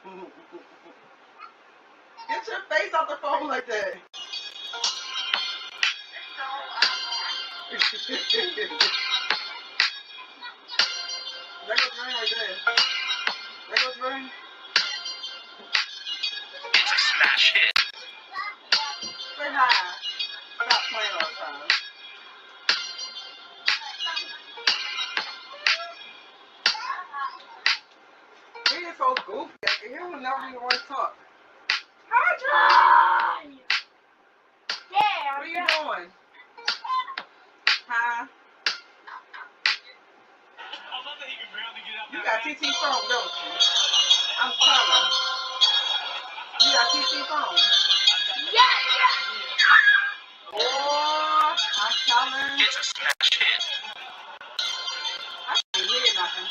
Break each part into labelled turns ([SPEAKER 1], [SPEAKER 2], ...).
[SPEAKER 1] Get your face off the phone like that. That goes ring right there. That goes ring.
[SPEAKER 2] It's a smash hit.
[SPEAKER 1] Say hi. Stop playing all the time. He is so goofy. He will never even want to talk. Hi,
[SPEAKER 3] Yeah.
[SPEAKER 1] what are you doing? Huh? You got TT phone, don't you? I'm telling. You got TT phone.
[SPEAKER 3] Yeah.
[SPEAKER 1] Oh, I'm telling.
[SPEAKER 2] It's a smash hit.
[SPEAKER 1] I can't hear nothing.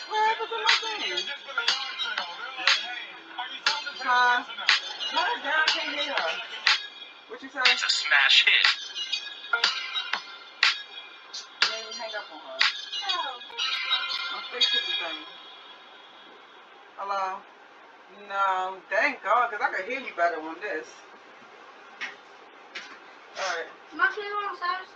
[SPEAKER 1] What happened to my thing? Huh? No, girl, I can't hear her. What you say?
[SPEAKER 2] It's a smash hit.
[SPEAKER 1] Then hang up on her. I'm fixing the thing. Hello? No, thank God, because I could hear you better on this. Alright.
[SPEAKER 3] My favorite one says.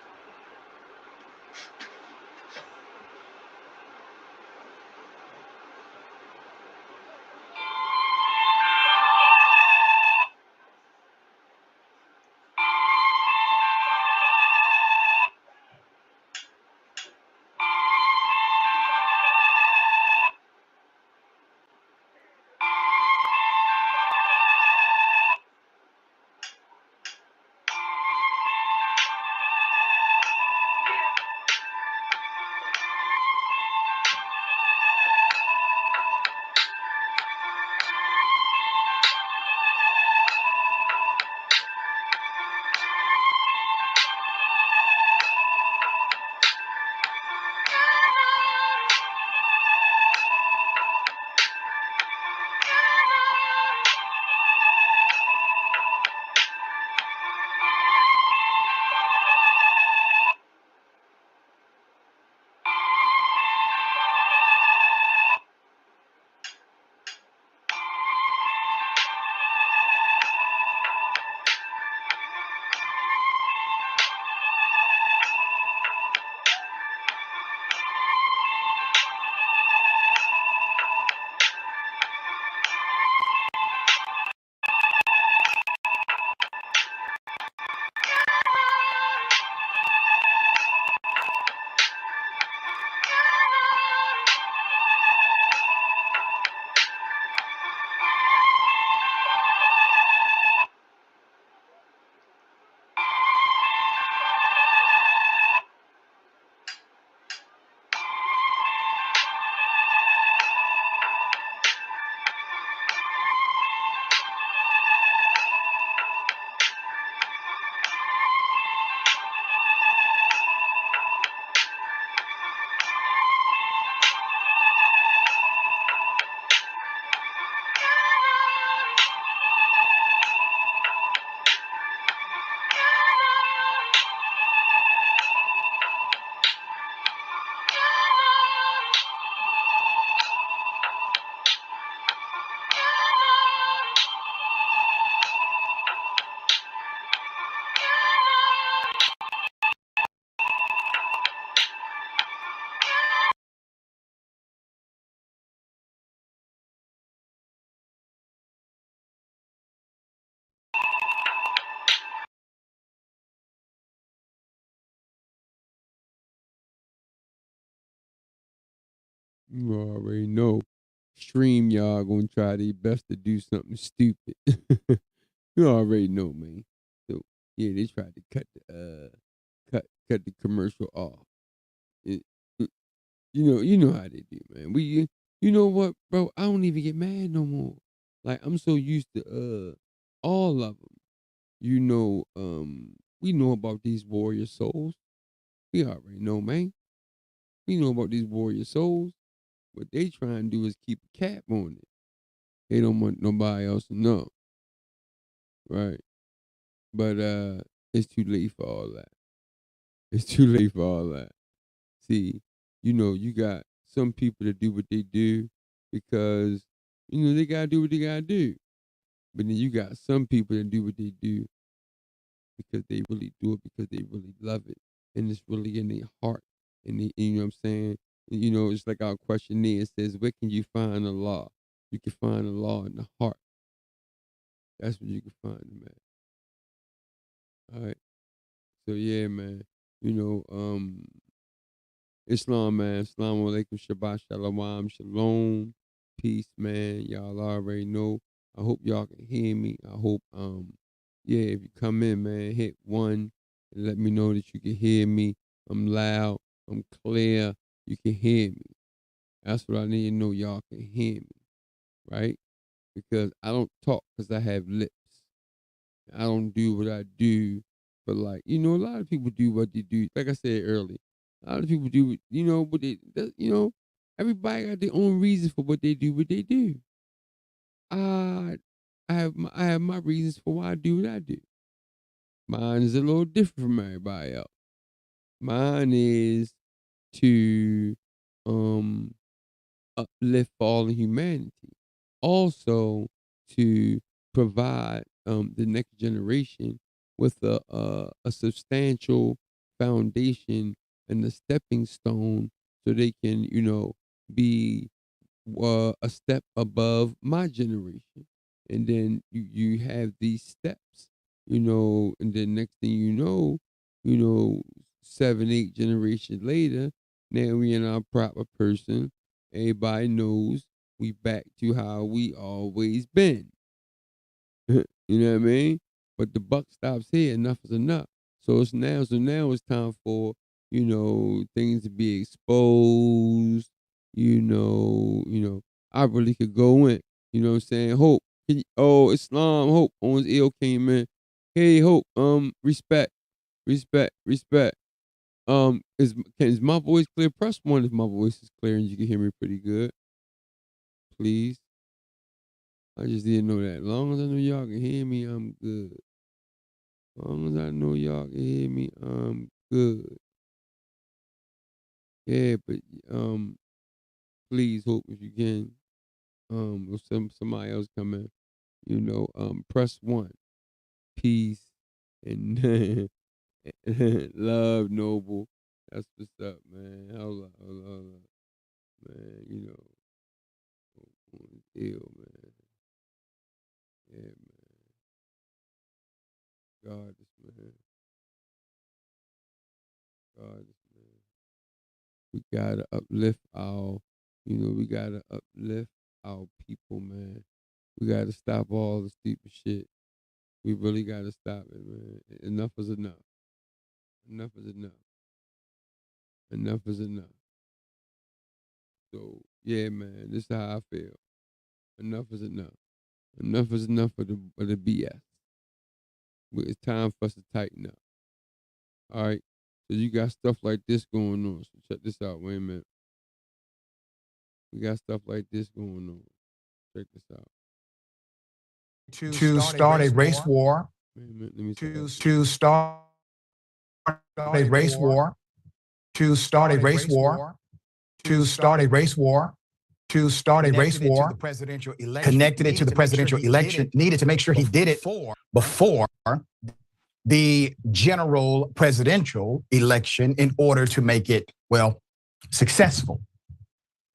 [SPEAKER 4] You already know. Stream y'all gonna try their best to do something stupid. You already know, man. So yeah, they tried to cut the commercial off. It, it- you know how they do, man. You know what, bro? I don't even get mad no more. Like I'm so used to all of them. You know, we know about these warrior souls. We already know, man. We know about these warrior souls. What they trying to do is keep a cap on it. They don't want nobody else to know, right? But it's too late for all that. It's too late for all that. See, you know, you got some people that do what they do, because they gotta do what they gotta do. But then you got some people that do what they do because they really do it because they really love it, and it's really in their heart. And they, you know what I'm saying? It's like our questionnaire says, where can you find the law? You can find the law in the heart. That's where you can find it, man. All right. So yeah, man. Islam, man. Assalamu alaikum, Shabbat Shalom, Shalom. Peace, man. Y'all already know. I hope y'all can hear me. I hope, yeah, if you come in, man, hit 1 and let me know that you can hear me. I'm loud. I'm clear. You can hear me. That's what I need to know. Y'all can hear me, right? Because I don't talk because I have lips. I don't do what I do, but like, a lot of people do what they do. Like I said earlier, a lot of people do, what everybody got their own reasons for what they do, I, I have my reasons for why I do what I do. Mine is a little different from everybody else. Mine is to uplift all of humanity. Also to provide the next generation with a substantial foundation and a stepping stone so they can, be a step above my generation. And then you have these steps, and then next thing you know, 7, 8 generations later, now we in our proper person. Everybody knows we back to how we always been. You know what I mean? But the buck stops here. Enough is enough. So now it's time for things to be exposed. I really could go in. You know what I'm saying? Hope. Islam. Hope on his ill came in. Hey, Hope. Respect, respect. Is my voice clear? Press 1 if my voice is clear and you can hear me pretty good. Please. I just didn't know that. As long as I know y'all can hear me, I'm good. As long as I know y'all can hear me, I'm good. Yeah, but please hope if you can, if somebody else come in, press 1. Peace and love, noble. That's what's up, man. Hold up. Man, ill, man. Yeah, man. God, this man. God, this man. We gotta uplift we gotta uplift our people, man. We gotta stop all the stupid shit. We really gotta stop it, man. Enough is enough. Enough is enough. Enough is enough. So yeah, man, this is how I feel. Enough is enough. Enough is enough of the BS. It's time for us to tighten up. All right. So you got stuff like this going on. So check this out. Wait a minute. We got stuff like this going on. Check this out.
[SPEAKER 5] To start a race war.
[SPEAKER 4] Wait a minute. Let me
[SPEAKER 5] To start a race war. To start a race war. To start a race war. To start a race war. Connected it to the presidential election. Needed to make sure he did it before the general presidential election in order to make it, well, successful.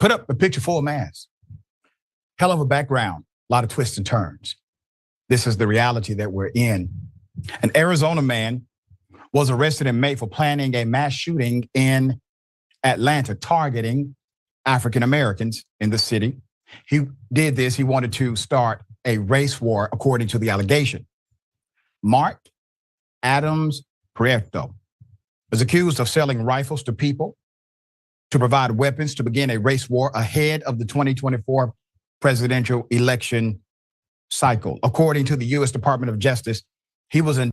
[SPEAKER 5] Put up a picture full of masks. Hell of a background, a lot of twists and turns. This is the reality that we're in. An Arizona man was arrested in May for planning a mass shooting in Atlanta, targeting African Americans in the city. He did this, he wanted to start a race war, according to the allegation. Mark Adams Prieto is accused of selling rifles to people to provide weapons to begin a race war ahead of the 2024 presidential election cycle. According to the U.S. Department of Justice, he was in.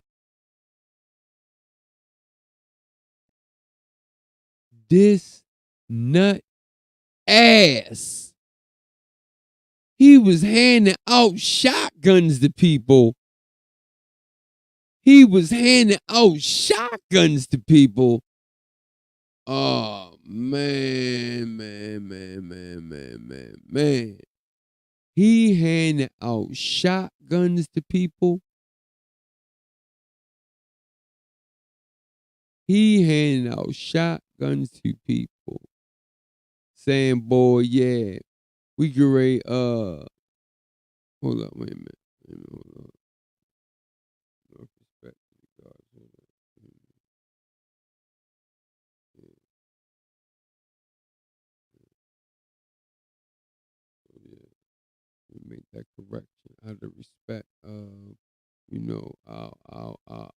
[SPEAKER 4] This nut ass. He was handing out shotguns to people. Oh, man. He handed out shotguns to people. He handed out shotguns to people, saying, "Boy, yeah, we get ready." Hold up, wait a minute. Hold on. No respect to the gods. Hold up. Yeah, we make that correction out of respect of,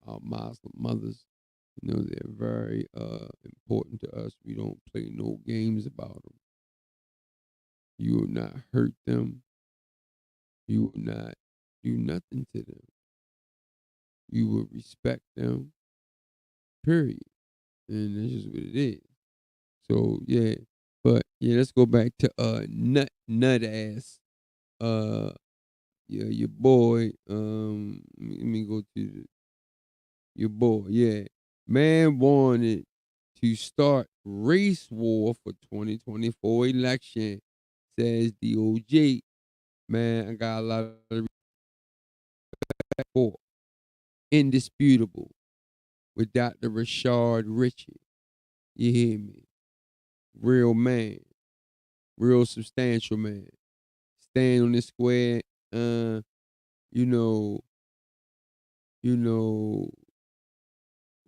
[SPEAKER 4] our Muslim mothers. They're very important to us. We don't play no games about them. You will not hurt them. You will not do nothing to them. You will respect them, period. And that's just what it is. So yeah. But yeah, let's go back to nut ass. Yeah, your boy. Let me go to your boy. Yeah. Man wanted to start race war for 2024 election, says DOJ. Man, I got a lot of respect for. Indisputable with Dr. Rashard Ritchie. You hear me? Real man. Real substantial man. Stand on this square, you know,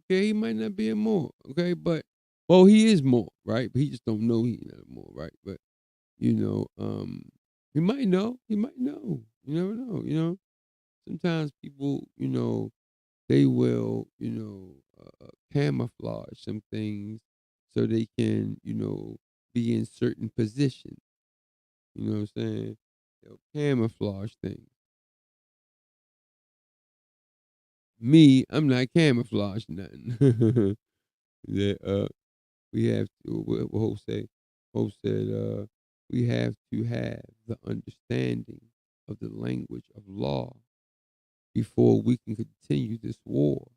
[SPEAKER 4] okay, he might not be a more, okay, but he is more, right? But he just don't know he's not more, right? But he might know. He might know. You never know. Sometimes people, they will, camouflage some things so they can, be in certain positions. You know what I'm saying? They'll camouflage things. Me, I'm not camouflaging nothing. that we have to. What Hope say? Hope said, we have to have the understanding of the language of law before we can continue this war.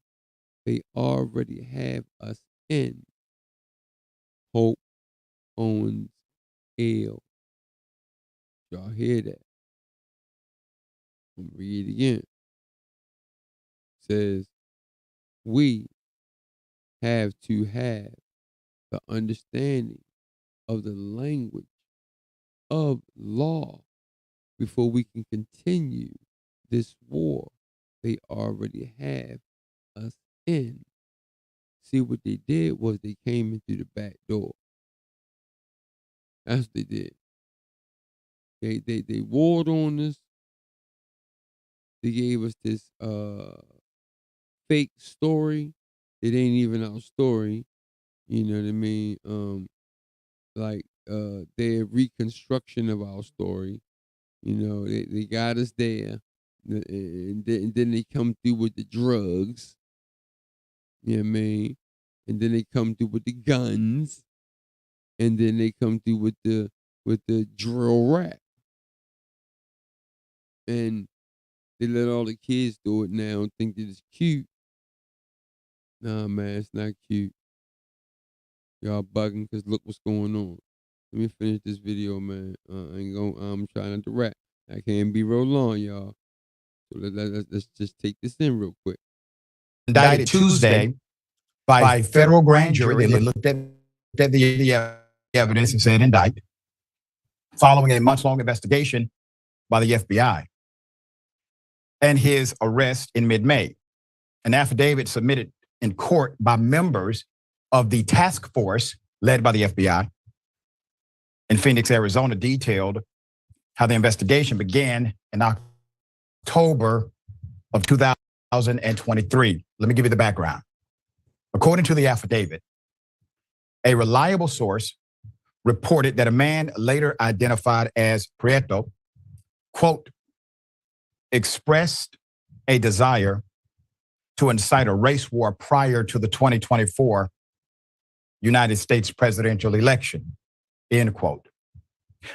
[SPEAKER 4] They already have us in. Hope owns L. Y'all hear that? I'm gonna read it again. Says we have to have the understanding of the language of law before we can continue this war. They already have us in. See, what they did was they came in through the back door. That's what they did. They warred on us. They gave us this fake story. It ain't even our story. You know what I mean? Like their reconstruction of our story. They got us there. And then they come through with the drugs. You know what I mean? And then they come through with the guns. And then they come through with the drill rap. And they let all the kids do it now and think that it's cute. Nah, man, it's not cute. Y'all bugging because look what's going on. Let me finish this video, man. I'm trying not to rap. I can't be real long, y'all. So let's just take this in real quick.
[SPEAKER 5] Indicted Tuesday by federal grand jury. They looked at the evidence and said indict. Following a months-long investigation by the FBI and his arrest in mid-May. An affidavit submitted in court by members of the task force led by the FBI in Phoenix, Arizona, detailed how the investigation began in October of 2023. Let me give you the background. According to the affidavit, a reliable source reported that a man later identified as Prieto, quote, expressed a desire to incite a race war prior to the 2024 United States presidential election, end quote.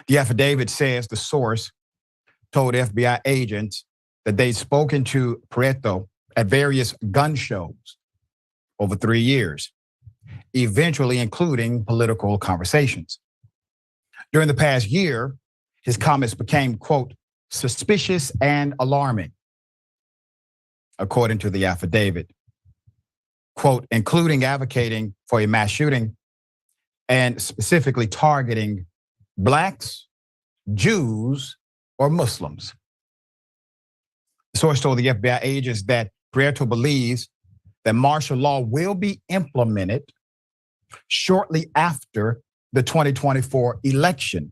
[SPEAKER 5] The affidavit says the source told FBI agents that they'd spoken to Prieto at various gun shows over 3 years. eventually including political conversations. During the past year, his comments became, quote, suspicious and alarming, according to the affidavit, quote, including advocating for a mass shooting and specifically targeting Blacks, Jews, or Muslims. The source told the FBI agents that Prieto believes that martial law will be implemented shortly after the 2024 election,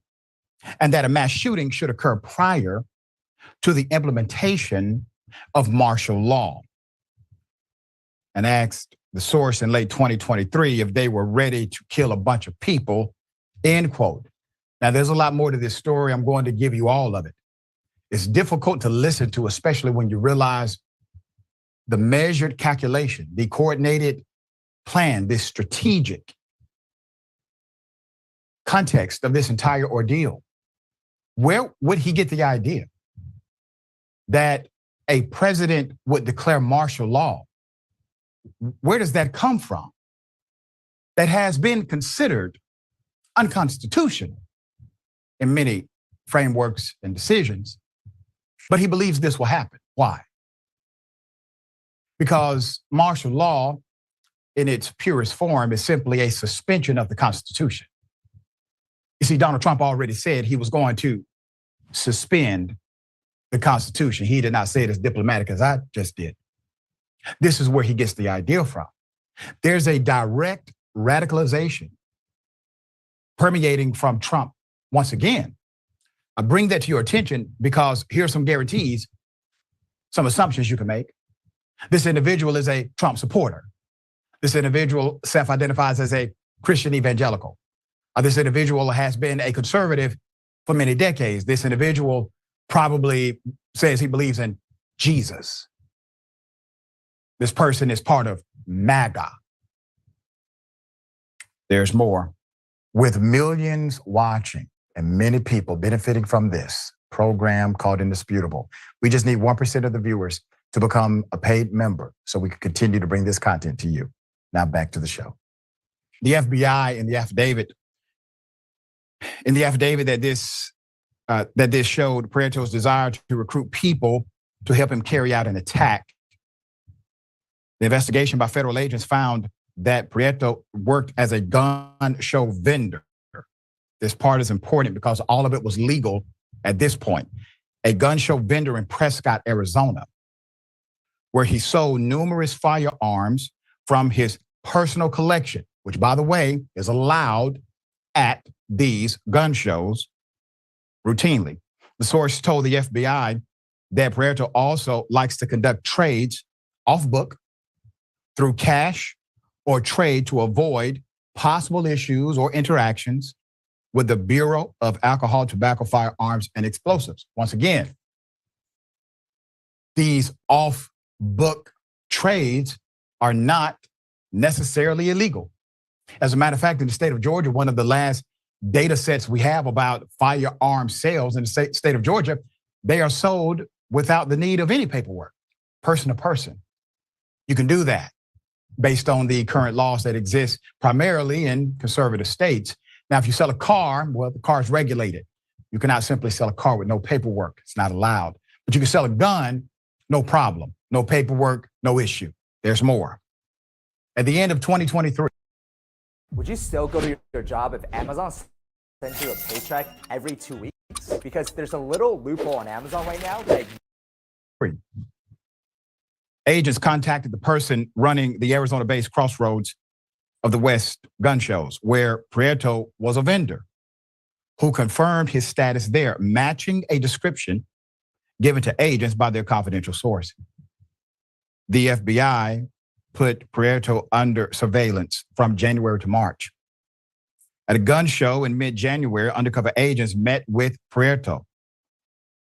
[SPEAKER 5] and that a mass shooting should occur prior to the implementation of martial law. And asked the source in late 2023 if they were ready to kill a bunch of people, end quote. Now, there's a lot more to this story. I'm going to give you all of it. It's difficult to listen to, especially when you realize the measured calculation, the coordinated plan, this strategic context of this entire ordeal. Where would he get the idea that a president would declare martial law? Where does that come from? That has been considered unconstitutional in many frameworks and decisions, but he believes this will happen. Why? Because martial law, in its purest form, is simply a suspension of the Constitution. You see, Donald Trump already said he was going to suspend the Constitution. He did not say it as diplomatic as I just did. This is where he gets the idea from. There's a direct radicalization permeating from Trump once again. I bring that to your attention because here's some guarantees, some assumptions you can make. This individual is a Trump supporter. This individual self-identifies as a Christian evangelical. This individual has been a conservative for many decades. This individual probably says he believes in Jesus. This person is part of MAGA. There's more. With millions watching and many people benefiting from this program called Indisputable, we just need 1% of the viewers to become a paid member so we can continue to bring this content to you. Now back to the show. The FBI in the affidavit that this showed Prieto's desire to recruit people to help him carry out an attack. The investigation by federal agents found that Prieto worked as a gun show vendor. This part is important because all of it was legal at this point. A gun show vendor in Prescott, Arizona, where he sold numerous firearms from his personal collection, which, by the way, is allowed at these gun shows routinely. The source told the FBI that Prieto also likes to conduct trades off book through cash or trade to avoid possible issues or interactions with the Bureau of Alcohol, Tobacco, Firearms, and Explosives. Once again, these off-book trades are not necessarily illegal. As a matter of fact, in the state of Georgia, one of the last data sets we have about firearm sales in the state of Georgia, they are sold without the need of any paperwork, person to person. You can do that based on the current laws that exist primarily in conservative states. Now, if you sell a car, well, the car is regulated. You cannot simply sell a car with no paperwork. It's not allowed. But you can sell a gun, no problem. No paperwork, no issue. There's more. At the end of 2023.
[SPEAKER 6] Would you still go to your job if Amazon sends you a paycheck every 2 weeks? Because there's a little loophole on Amazon right now that
[SPEAKER 5] agents contacted the person running the Arizona-based Crossroads of the West gun shows, where Prieto was a vendor, who confirmed his status there, matching a description given to agents by their confidential source. The FBI put Prieto under surveillance from January to March. At a gun show in mid-January, undercover agents met with Prieto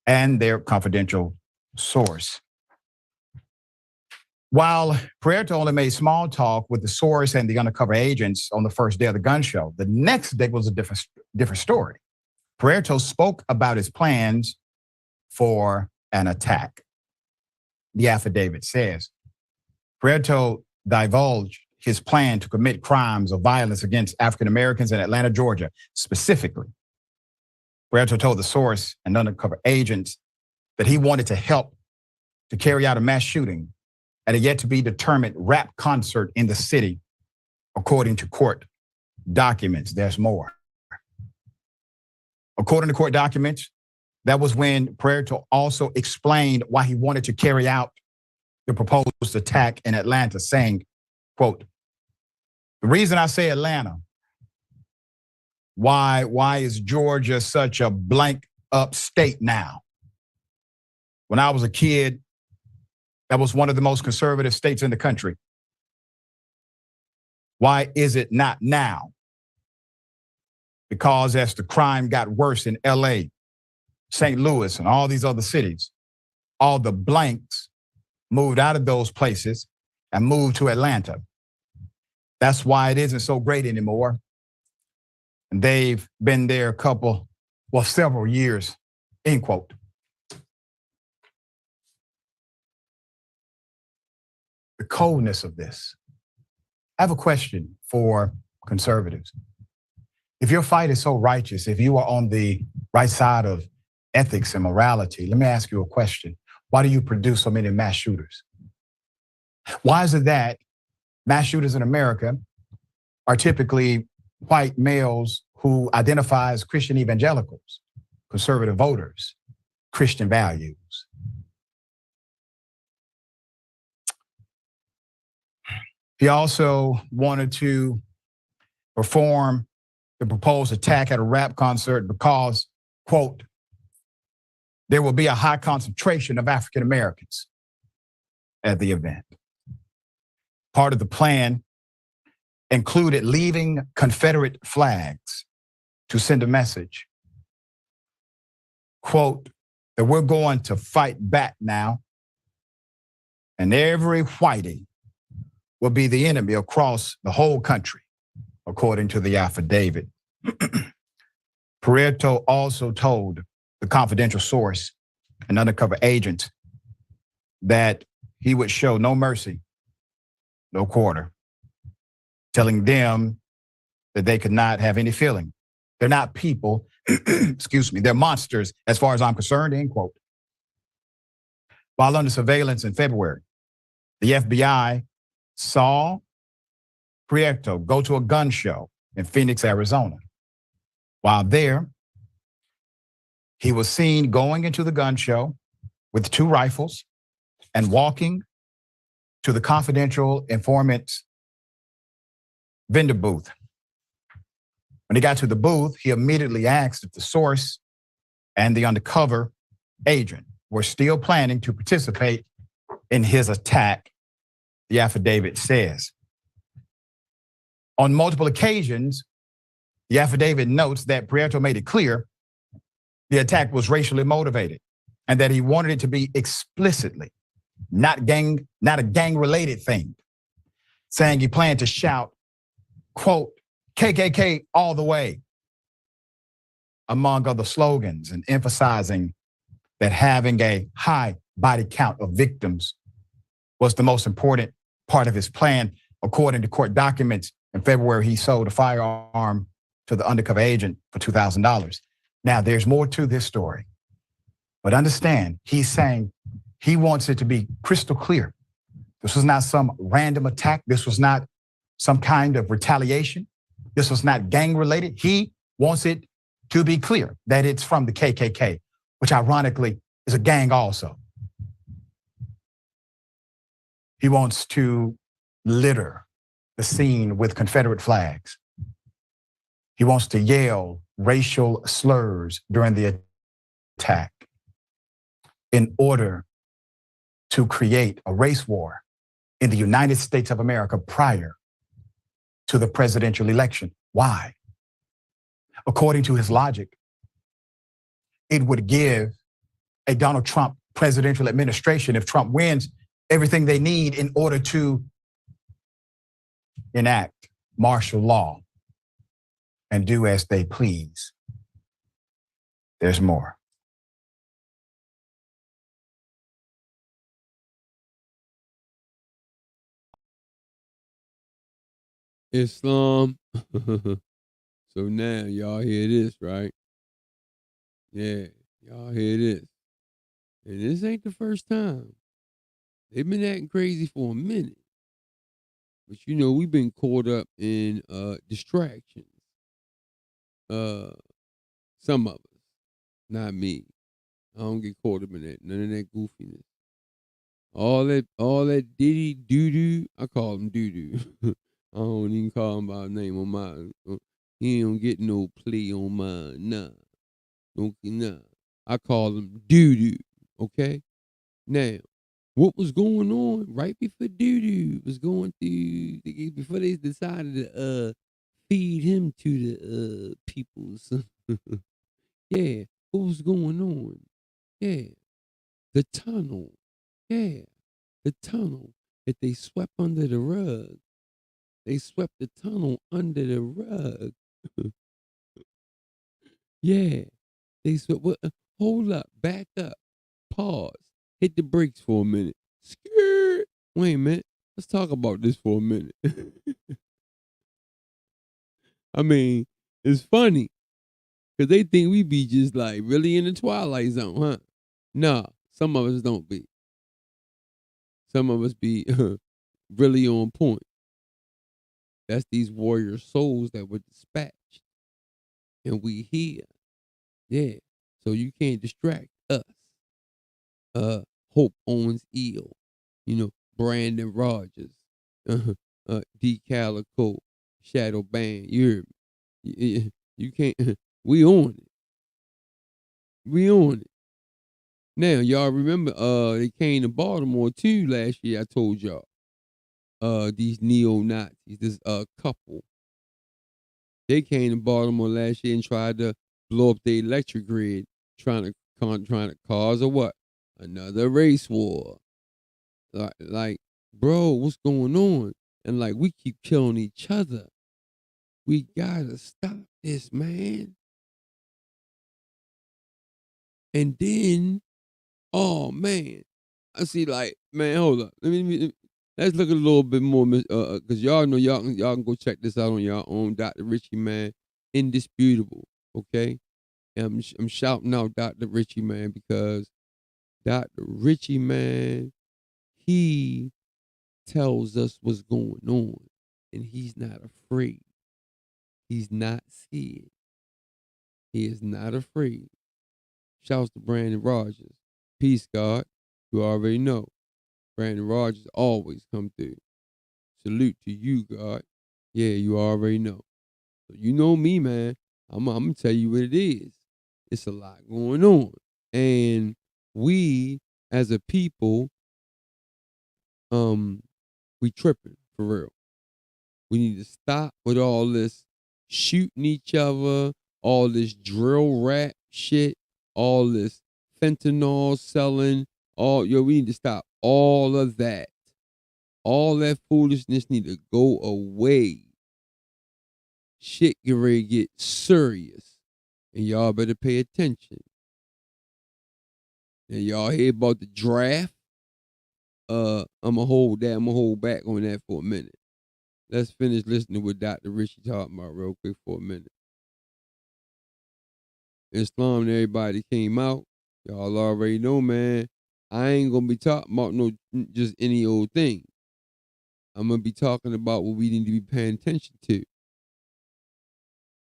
[SPEAKER 5] and their confidential source. While Prieto only made small talk with the source and the undercover agents on the first day of the gun show, the next day was a different story. Prieto spoke about his plans for an attack. The affidavit says, Prieto divulged his plan to commit crimes of violence against African Americans in Atlanta, Georgia. Specifically, Puerto told the source and undercover agents that he wanted to help to carry out a mass shooting at a yet to be determined rap concert in the city, according to court documents. There's more. According to court documents, that was when Puerto also explained why he wanted to carry out the proposed attack in Atlanta, saying, quote, "The reason I say Atlanta, why is Georgia such a blank up state now? When I was a kid, that was one of the most conservative states in the country. Why is it not now? Because as the crime got worse in LA, St. Louis, and all these other cities, all the blanks moved out of those places and moved to Atlanta. That's why it isn't so great anymore. And they've been there several years," end quote. The coldness of this. I have a question for conservatives. If your fight is so righteous, if you are on the right side of ethics and morality, let me ask you a question. Why do you produce so many mass shooters? Why is it that mass shooters in America are typically white males who identify as Christian evangelicals, conservative voters, Christian values? He also wanted to perform the proposed attack at a rap concert because, quote, "there will be a high concentration of African Americans at the event." Part of the plan included leaving Confederate flags to send a message, quote, "that we're going to fight back now, and every whitey will be the enemy across the whole country," according to the affidavit. Puerto also told the confidential source and undercover agent that he would show no mercy, no quarter, telling them that they could not have any feeling. They're not people, excuse me, they're monsters as far as I'm concerned, end quote. While under surveillance in February, the FBI saw Prieto go to a gun show in Phoenix, Arizona. While there, he was seen going into the gun show with 2 rifles and walking to the confidential informant's vendor booth. When he got to the booth, he immediately asked if the source and the undercover agent were still planning to participate in his attack, the affidavit says. On multiple occasions, the affidavit notes that Prieto made it clear the attack was racially motivated and that he wanted it to be explicitly not a gang-related thing, saying he planned to shout, quote, "KKK all the way," among other slogans, and emphasizing that having a high body count of victims was the most important part of his plan. According to court documents, in February, he sold a firearm to the undercover agent for $2,000. Now, there's more to this story, but understand, he's saying he wants it to be crystal clear. This was not some random attack. This was not some kind of retaliation. This was not gang related. He wants it to be clear that it's from the KKK, which ironically is a gang also. He wants to litter the scene with Confederate flags. He wants to yell racial slurs during the attack in order to create a race war in the United States of America prior to the presidential election. Why? According to his logic, it would give a Donald Trump presidential administration, if Trump wins, everything they need in order to enact martial law and do as they please. There's more.
[SPEAKER 4] Islam. So now y'all hear this, right? Yeah, y'all hear this. And this ain't the first time. They've been acting crazy for a minute. But you know, we've been caught up in distractions. Some of us, not me. I don't get caught up in that. None of that goofiness. All that diddy doo doo. I call him doo doo. I don't even call him by name on mine. He don't get no play on mine. Nah. I call him doo doo. Okay. Now, what was going on right before doo doo was going through before they decided to feed him to the peoples? Yeah. What was going on? Yeah. The tunnel. Yeah. The tunnel that they swept under the rug. They swept the tunnel under the rug. Yeah. They swept. Hold up. Back up. Pause. Hit the brakes for a minute. Skirt. Wait a minute. Let's talk about this for a minute. I mean, it's funny because they think we be just like really in the Twilight Zone, huh? Nah, some of us don't be. Some of us be really on point. That's these warrior souls that were dispatched. And we here. Yeah. So you can't distract us. Hope Owens Eel. You know, Brandon Rogers. D Calico. Shadow Band. You hear me? You can't we on it. We on it. Now, y'all remember they came to Baltimore too last year, I told y'all. These neo-Nazis, this couple. They came to Baltimore last year and tried to blow up the electric grid, trying to cause a what? Another race war. Like, bro, what's going on? And like, we keep killing each other. We gotta stop this, man. And then, oh man, I see. Like, man, hold up. Let's look a little bit more, because y'all know y'all can go check this out on your own. Dr. Richie, man, indisputable. Okay. I'm shouting out Dr. Richie, man, because Dr. Richie, man, he tells us what's going on, and he's not afraid. He's not scared. He is not afraid. Shouts to Brandon Rogers. Peace, God. You already know. Brandon Rogers always come through. Salute to you, God. Yeah, you already know. So you know me, man. I'm gonna tell you what it is. It's a lot going on. And we as a people, we tripping for real. We need to stop with all this shooting each other, all this drill rap shit, all this fentanyl selling, we need to stop all of that. All that foolishness need to go away. Shit get ready to get serious. And y'all better pay attention. And y'all hear about the draft? I'ma hold back on that for a minute. Let's finish listening to what Dr. Richie talking about real quick for a minute. Islam and everybody came out. Y'all already know, man. I ain't gonna be talking about no just any old thing. I'm gonna be talking about what we need to be paying attention to.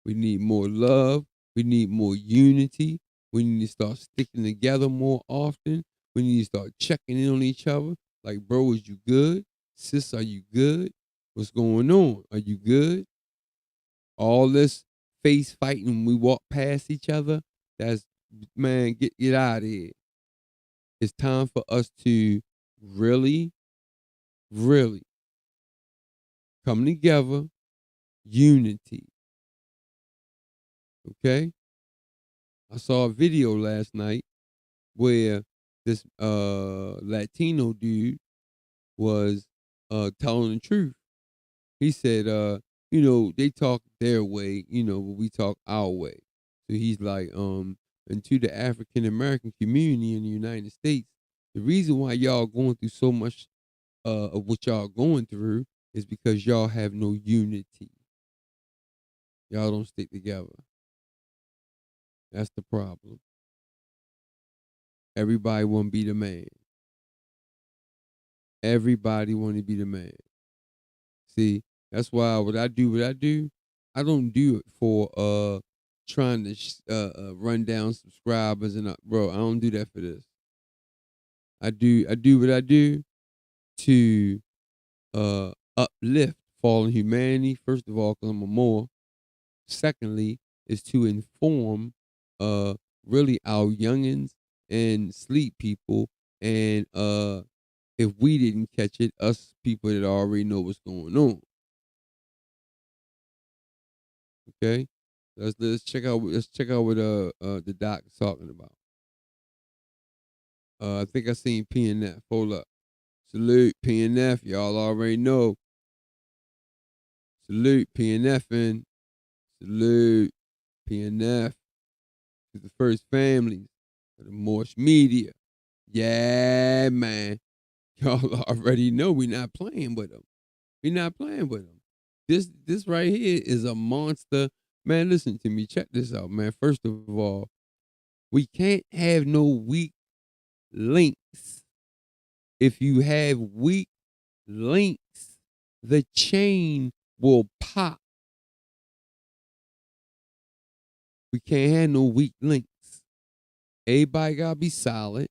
[SPEAKER 4] We need more love. We need more unity. We need to start sticking together more often. We need to start checking in on each other. Like, bro, is you good? Sis, are you good? What's going on? Are you good? All this face fighting when we walk past each other, that's, man, get out of here. It's time for us to really, really come together, unity. Okay? I saw a video last night where this Latino dude was telling the truth. He said, they talk their way, but we talk our way. So he's like, and to the African American community in the United States, the reason why y'all going through so much of what y'all going through is because y'all have no unity. Y'all don't stick together. That's the problem. Everybody want to be the man. Everybody want to be the man. See, that's why what I do, I don't do it for trying to run down subscribers and bro, I don't do that for this. I do what I do to uplift fallen humanity. First of all, because I'm a Moor. Secondly, is to inform really our youngins and sleep people, and if we didn't catch it, us people that already know what's going on. Okay, let's check out what the doc is talking about. I think I seen PNF. Hold up, salute PNF. Y'all already know. Salute PNFing. Salute PNF to the first families of the Morse media. Yeah, man. Y'all already know we not playing with them. We not playing with them. This right here is a monster. Man, listen to me. Check this out, man. First of all, we can't have no weak links. If you have weak links, the chain will pop. We can't have no weak links. Everybody gotta be solid.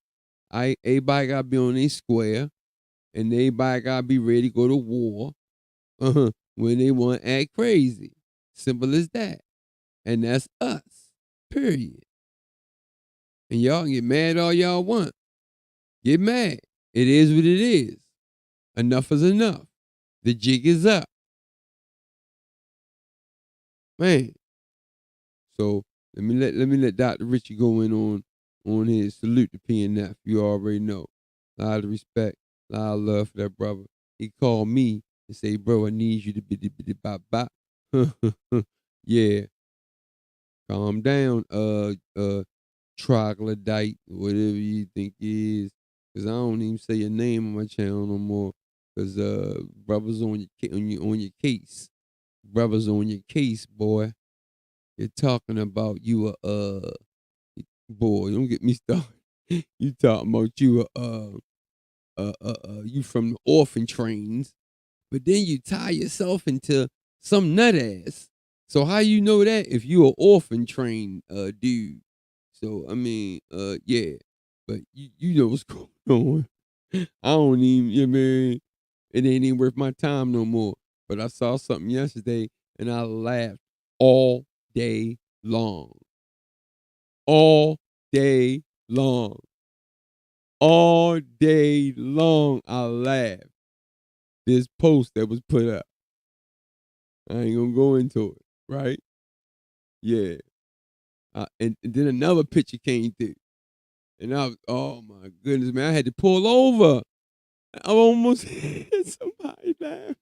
[SPEAKER 4] Everybody gotta be on their square, and everybody gotta be ready to go to war when they want to act crazy. Simple as that. And that's us. Period. And y'all can get mad all y'all want. Get mad. It is what it is. Enough is enough. The jig is up. Man. So let me let Dr. Richie go in on his salute to PNF. You already know. A lot of respect, a lot of love for that brother. He called me and say, bro, I need you to be bop bop. Yeah. Calm down, troglodyte, whatever you think it is. Cause I don't even say your name on my channel no more. Cause brothers on your case. Brothers on your case, boy. You're talking about you boy, don't get me started. You talking about you you from the orphan trains, but then you tie yourself into some nut ass. So how you know that if you an orphan train dude? So I mean, yeah. But you know what's going on. I don't even, you know what I mean? It ain't even worth my time no more. But I saw something yesterday and I laughed all day long. All day long. All day long I laughed. This post that was put up. I ain't gonna go into it, right? Yeah. And then another picture came through. And I was, oh my goodness, man, I had to pull over. I almost had somebody laughing.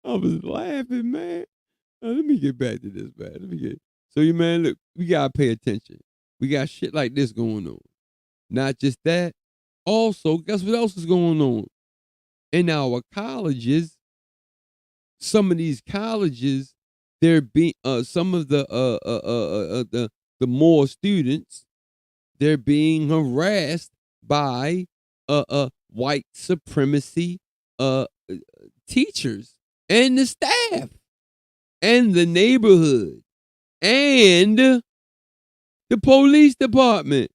[SPEAKER 4] I was laughing, man. Let me get back to this, man. So, you man, look, we gotta pay attention. We got shit like this going on. Not just that. Also, guess what else is going on? In our colleges, some of these colleges, they're being some of the more students, they're being harassed by white supremacy teachers and the staff and the neighborhood and the police department.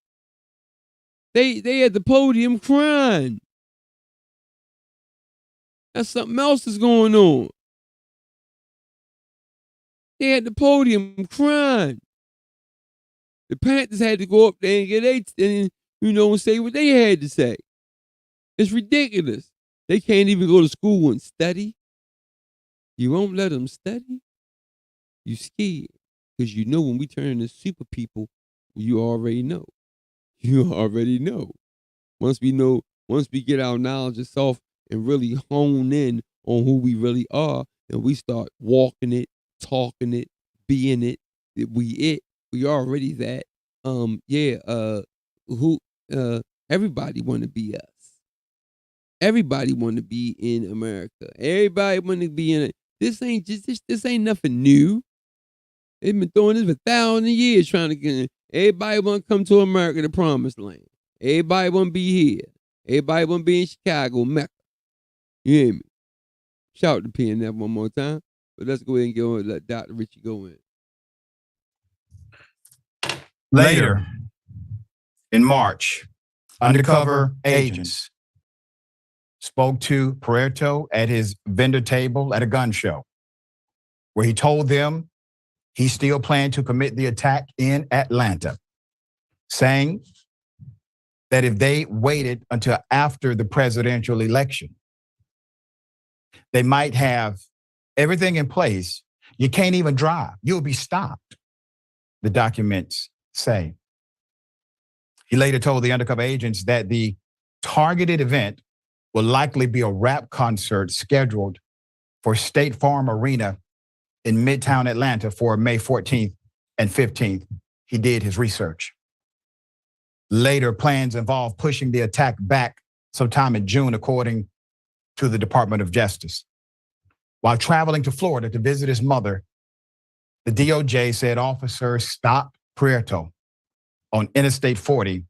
[SPEAKER 4] They at the podium crying. That's something else is going on. They at the podium crying. The Panthers had to go up there and get and say what they had to say. It's ridiculous. They can't even go to school and study. You won't let them study. You scared because you know when we turn into super people, you already know. You already know. Once we get our knowledge of self and really hone in on who we really are, and we start walking it, talking it, being it, we already that. Yeah, who everybody wanna be us. Everybody want to be in America. Everybody want to be in it. This ain't nothing new. They've been doing this for 1,000 years trying to get. Everybody want to come to America, the promised land. Everybody want to be here. Everybody want to be in Chicago, Mecca. You hear me? Shout to PNF one more time. But let's go ahead and go and let Dr. Richie go in.
[SPEAKER 5] Later, in March, undercover agents spoke to Puerto at his vendor table at a gun show, where he told them he still planned to commit the attack in Atlanta, saying that if they waited until after the presidential election, they might have everything in place. You can't even drive. You'll be stopped, the documents say. He later told the undercover agents that the targeted event will likely be a rap concert scheduled for State Farm Arena in Midtown Atlanta for May 14th and 15th. He did his research. Later, plans involved pushing the attack back sometime in June, according to the Department of Justice. While traveling to Florida to visit his mother, the DOJ said officers stopped Prieto on Interstate 40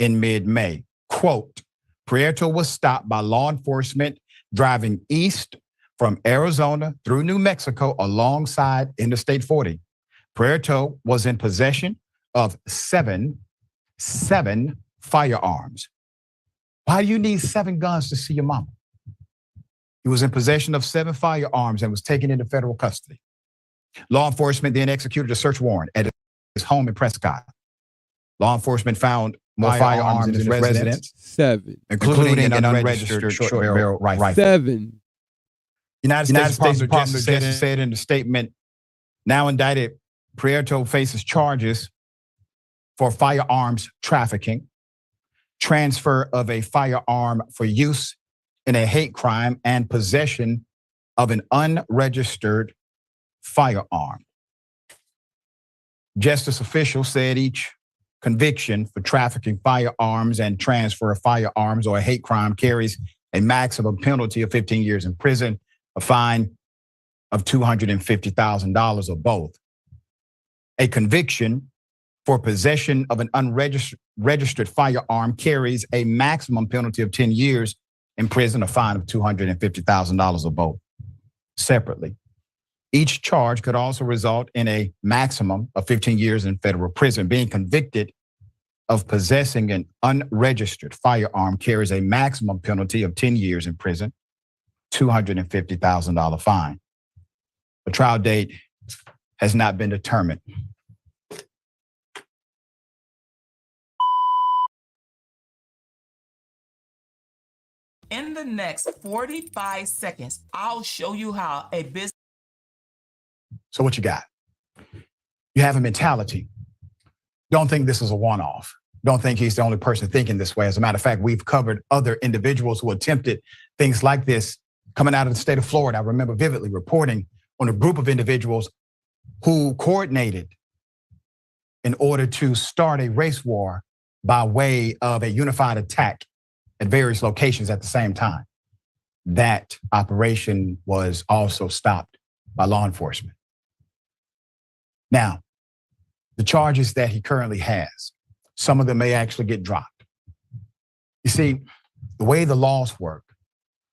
[SPEAKER 5] in mid-May. Quote, Prieto was stopped by law enforcement driving east from Arizona through New Mexico alongside Interstate 40. Prieto was in possession of seven firearms. Why do you need 7 guns to see your mama? He was in possession of 7 firearms and was taken into federal custody. Law enforcement then executed a search warrant at his home in Prescott. Law enforcement found more firearms in his residence,
[SPEAKER 4] 7,
[SPEAKER 5] including an unregistered short barrel rifle.
[SPEAKER 4] 7.
[SPEAKER 5] United States Department of Justice said in the statement, now indicted Prieto faces charges for firearms trafficking, transfer of a firearm for use in a hate crime, and possession of an unregistered firearm. Justice officials said each conviction for trafficking firearms and transfer of firearms or a hate crime carries a maximum penalty of 15 years in prison, a fine of $250,000 or both. A conviction for possession of an unregistered firearm carries a maximum penalty of 10 years in prison, a fine of $250,000 or both. Separately, each charge could also result in a maximum of 15 years in federal prison. Being convicted of possessing an unregistered firearm carries a maximum penalty of 10 years in prison, $250,000 fine. The trial date has not been determined.
[SPEAKER 7] In the next 45 seconds, I'll show you how a business.
[SPEAKER 5] So what you got? You have a mentality. Don't think this is a one-off. Don't think he's the only person thinking this way. As a matter of fact, we've covered other individuals who attempted things like this coming out of the state of Florida. I remember vividly reporting on a group of individuals who coordinated in order to start a race war by way of a unified attack at various locations at the same time. That operation was also stopped by law enforcement. Now, the charges that he currently has, some of them may actually get dropped. You see, the way the laws work,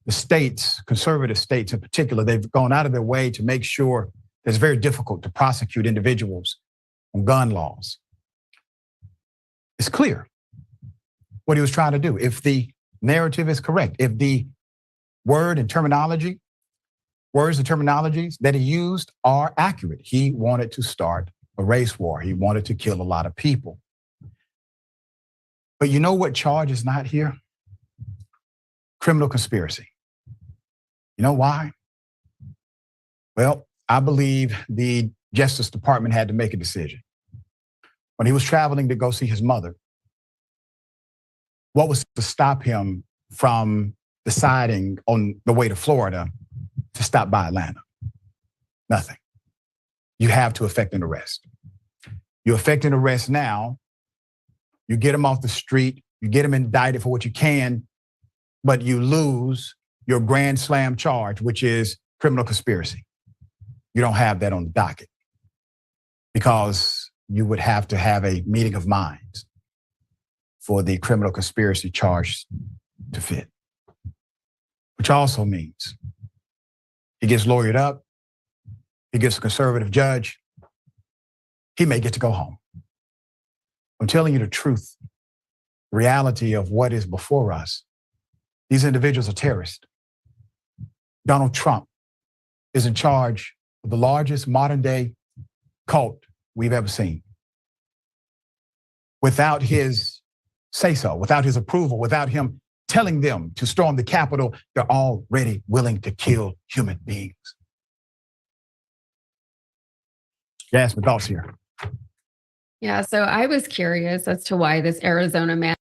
[SPEAKER 5] the states, conservative states in particular, they've gone out of their way to make sure that it's very difficult to prosecute individuals on gun laws. It's clear what he was trying to do. If the narrative is correct, if the words and terminologies that he used are accurate, he wanted to start a race war. He wanted to kill a lot of people. But you know what charge is not here? Criminal conspiracy. You know why? Well, I believe the Justice Department had to make a decision. When he was traveling to go see his mother, what was to stop him from deciding on the way to Florida to stop by Atlanta? Nothing. You have to effect an arrest. You effect an arrest now, you get him off the street, you get him indicted for what you can, but you lose your grand slam charge, which is criminal conspiracy. You don't have that on the docket because you would have to have a meeting of minds for the criminal conspiracy charge to fit, which also means he gets lawyered up, he gets a conservative judge, he may get to go home. I'm telling you the truth, reality of what is before us. These individuals are terrorists. Donald Trump is in charge of the largest modern day cult we've ever seen. Without his say-so, without his approval, without him telling them to storm the Capitol, they're already willing to kill human beings. Yes, my thoughts here.
[SPEAKER 8] Yeah, so I was curious as to why this Arizona man.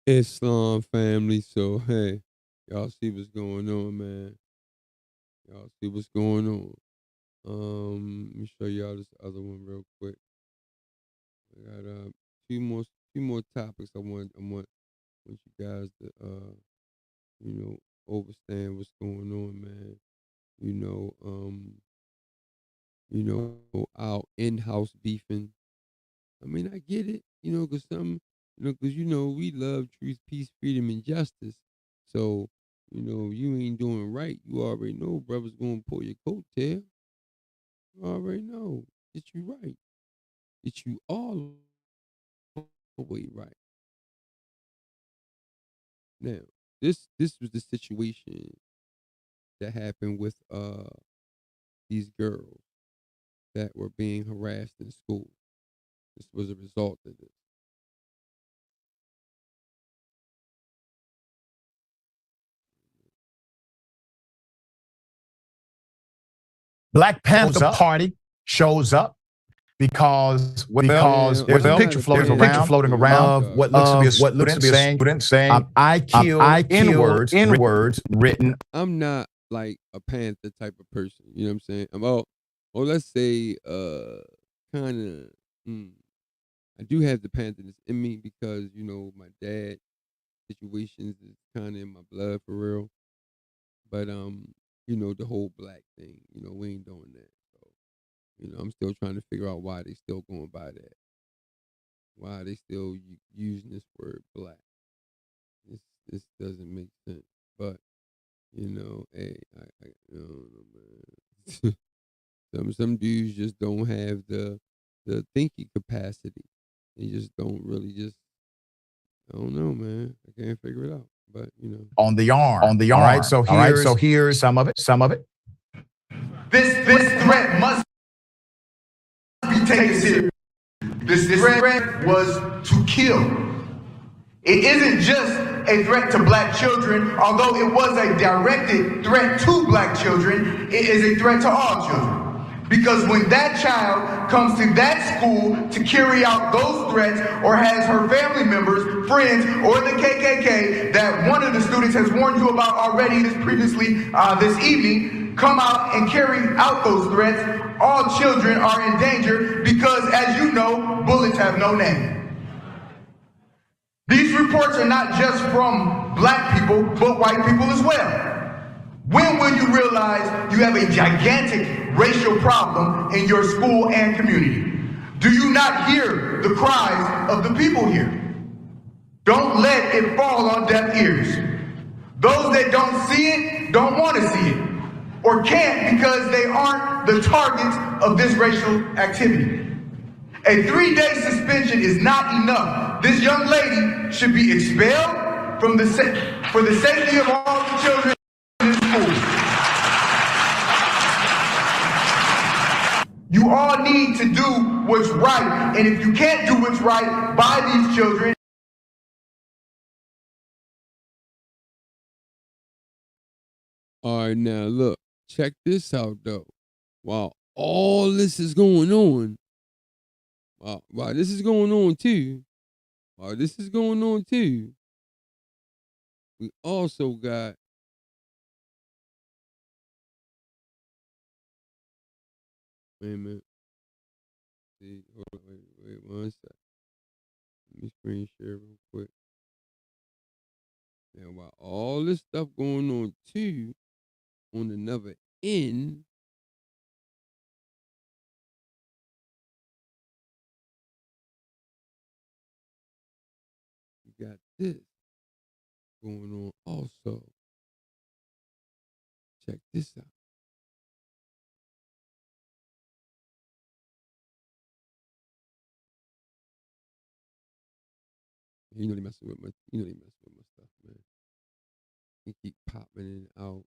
[SPEAKER 4] Islam family. So hey, y'all see what's going on, man. Y'all see what's going on. Let me show y'all this other one real quick. I got two more topics I want you guys to understand what's going on, man. Our in-house beefing. I mean, I get it, because we love truth, peace, freedom, and justice. So, you ain't doing right. You already know brother's gonna pull your coattail. You already know that you right. That you all the way right. Now, this was the situation that happened with these girls that were being harassed in school. This was a result of this.
[SPEAKER 5] Black Panther Party shows up because there's a picture floating around of what looks to be a student saying, I kill N-words written.
[SPEAKER 4] I'm not like a Panther type of person. You know what I'm saying? Or let's say kind of I do have the Pantherness in me because, my dad situations is kind of in my blood for real. But, the whole black thing, we ain't doing that. So, I'm still trying to figure out why they still going by that. Why they still using this word black. This doesn't make sense. But, hey, I don't know, man. Some dudes just don't have the thinking capacity. They just don't really I don't know, man. I can't figure it out. But
[SPEAKER 5] on the arm. All right, so here's some of it.
[SPEAKER 9] This threat must be taken seriously. This threat was to kill. It isn't just a threat to black children, although it was a directed threat to black children, it is a threat to all children. Because when that child comes to that school to carry out those threats or has her family members, friends, or the KKK that one of the students has warned you about already this evening, come out and carry out those threats, all children are in danger because, as you know, bullets have no name. These reports are not just from black people, but white people as well. When will you realize you have a gigantic racial problem in your school and community? Do you not hear the cries of the people here? Don't let it fall on deaf ears. Those that don't see it don't want to see it, or can't because they aren't the targets of this racial activity. A 3-day suspension is not enough. This young lady should be expelled for the safety of all the children in this school. You all need to do what's right, and if you can't do what's right by these children.
[SPEAKER 4] All right, now look, check this out though. While all this is going on, while this is going on too, we also got wait a minute. see. Hold on, wait 1 sec. Let me screen share real quick. Now, while all this stuff going on too, on another end, you got this going on also. Check this out. You know they messing with my stuff, man. We keep popping it out,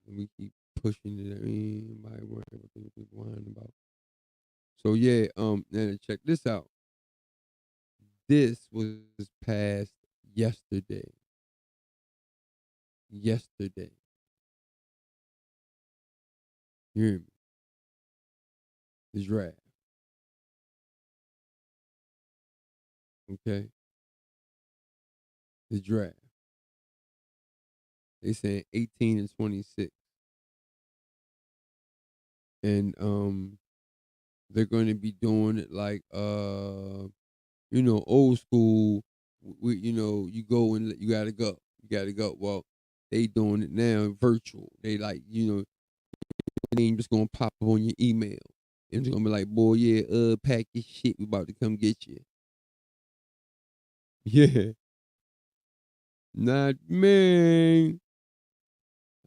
[SPEAKER 4] and we keep pushing it. Everybody worrying what people whining about. So yeah, now check this out. This was passed yesterday. Yesterday. You hear me? The draft. Okay? The draft. They saying 18 and 26. And they're going to be doing it like old school. You go and you gotta go. You gotta go. Well, they doing it now virtual. They like, it ain't just gonna pop up on your email. It's gonna be like, boy, yeah, pack your shit. We about to come get you. Yeah. Not me.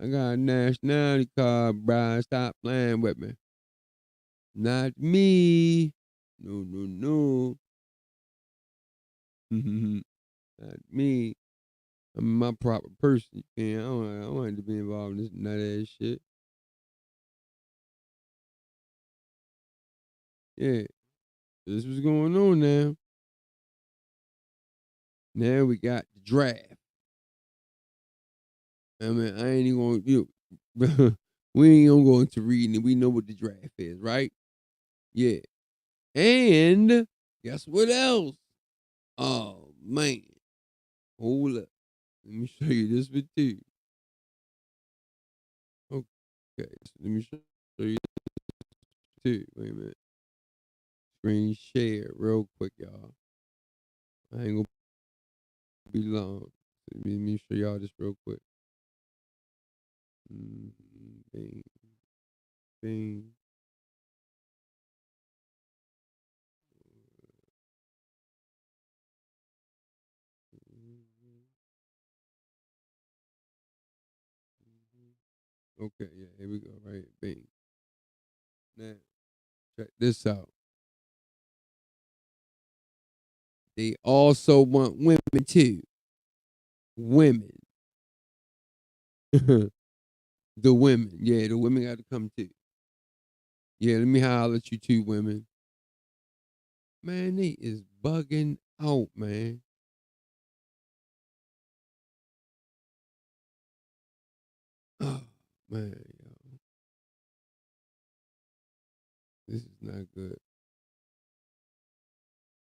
[SPEAKER 4] I got a nationality card, Brian. Stop playing with me. Not me. No, no, no. Not me. I'm my proper person. I don't want to be involved in this nut ass shit. Yeah. This was going on now. Now we got the draft. I mean, I ain't even gonna, we ain't gonna go into reading it. We know what the draft is, right? Yeah. And guess what else? Oh, man. Hold up. Let me show you this with you. Okay. So let me show you this too. Wait a minute. Screen share real quick, y'all. I ain't gonna be long. Let me show y'all this real quick. Bing. Bing. Okay, yeah, here we go. Right, bing. Now, check this out. They also want women too. Women. The women. Yeah, the women got to come too. Yeah, let me holler at you two women. Man, they is bugging out, man. Oh, man, yo. This is not good.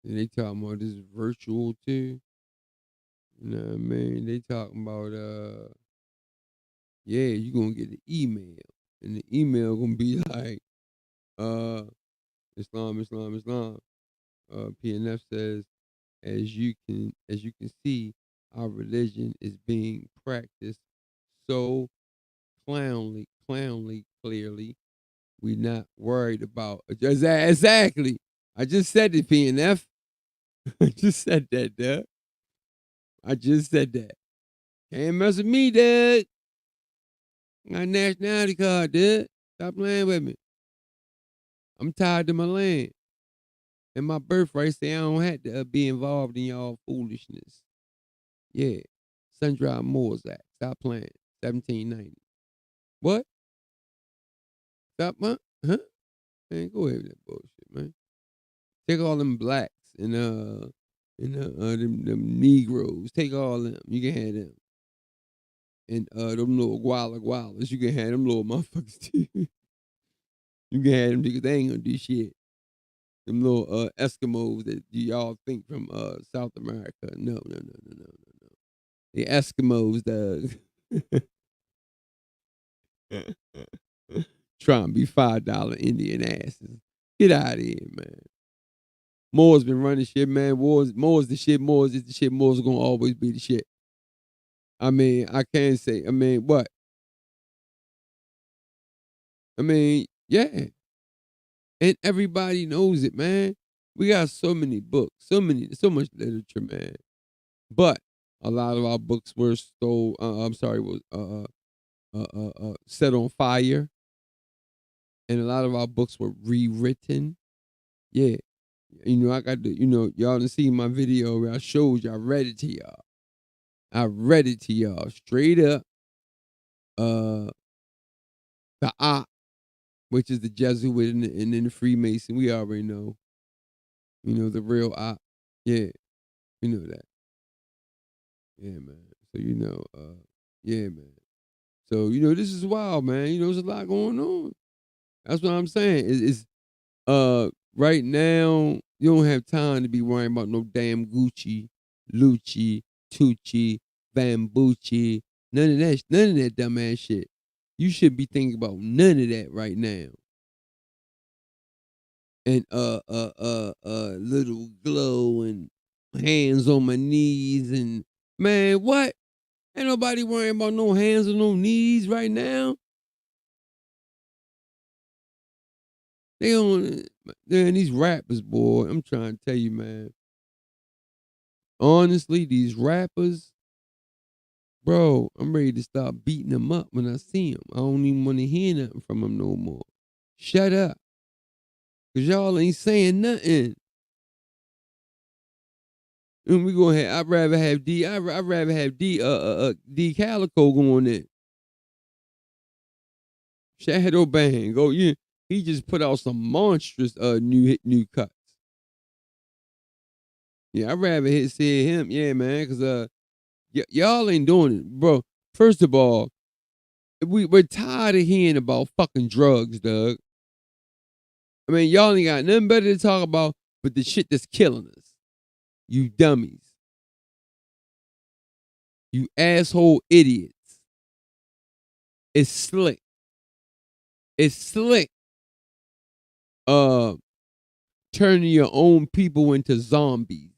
[SPEAKER 4] And they talking about this virtual too. You know what I mean? They talking about yeah, you gonna get an email. And the email gonna be like, Islam, Islam, Islam. PNF says, as you can see, our religion is being practiced so clownly, clearly. We not worried about exactly. I just said it, PNF. I just said that, Doug. I just said that. Can't mess with me, Doug. Got a nationality card, dude. Stop playing with me. I'm tied to my land. And my birthright say I don't have to be involved in y'all foolishness. Yeah. Sun-Dried Moors Act. Stop playing. 1790. What? Stop, huh? Man, go ahead with that bullshit, man. Take all them blacks and them Negroes. Take all them. You can have them. And them little gualas. You can have them little motherfuckers too. You can have them because they ain't gonna do shit. Them little Eskimos that y'all think from South America. No. The Eskimos, trying to be $5 Indian asses. Get out of here, man. Moore's been running shit, man. Moore's the shit. Moore's is the shit. Moore's gonna always be the shit. I mean, I can't say. I mean, what? I mean, yeah. And everybody knows it, man. We got so many books, so much literature, man. But a lot of our books were stole. I'm sorry, was set on fire, and a lot of our books were rewritten. Yeah, I got the. Y'all done seen my video where I showed you. I read it to y'all. I read it to y'all straight up. The Op, which is the Jesuit and then the Freemason. We already know. The real Op. Yeah, we know that. Yeah, man. So yeah, man. So this is wild, man. There's a lot going on. That's what I'm saying. It's right now you don't have time to be worrying about no damn Gucci, Lucci, Tucci, Bambucci, none of that dumbass shit. You should be thinking about none of that right now. And little glow and hands on my knees and man, what? Ain't nobody worrying about no hands on no knees right now. They on man, these rappers, boy. I'm trying to tell you, man. Honestly, these rappers, bro, I'm ready to start beating them up when I see them. I don't even want to hear nothing from them no more. Shut up. Cause y'all ain't saying nothing. And we gonna have I'd rather have D Calico going in. Shadow Bang. Oh yeah. He just put out some monstrous new cuts. Yeah, I'd rather see him, yeah, man, cause y'all ain't doing it, bro. First of all, we're tired of hearing about fucking drugs, Doug. I mean, y'all ain't got nothing better to talk about but the shit that's killing us. You dummies. You asshole idiots. It's slick. It's slick. Turning your own people into zombies.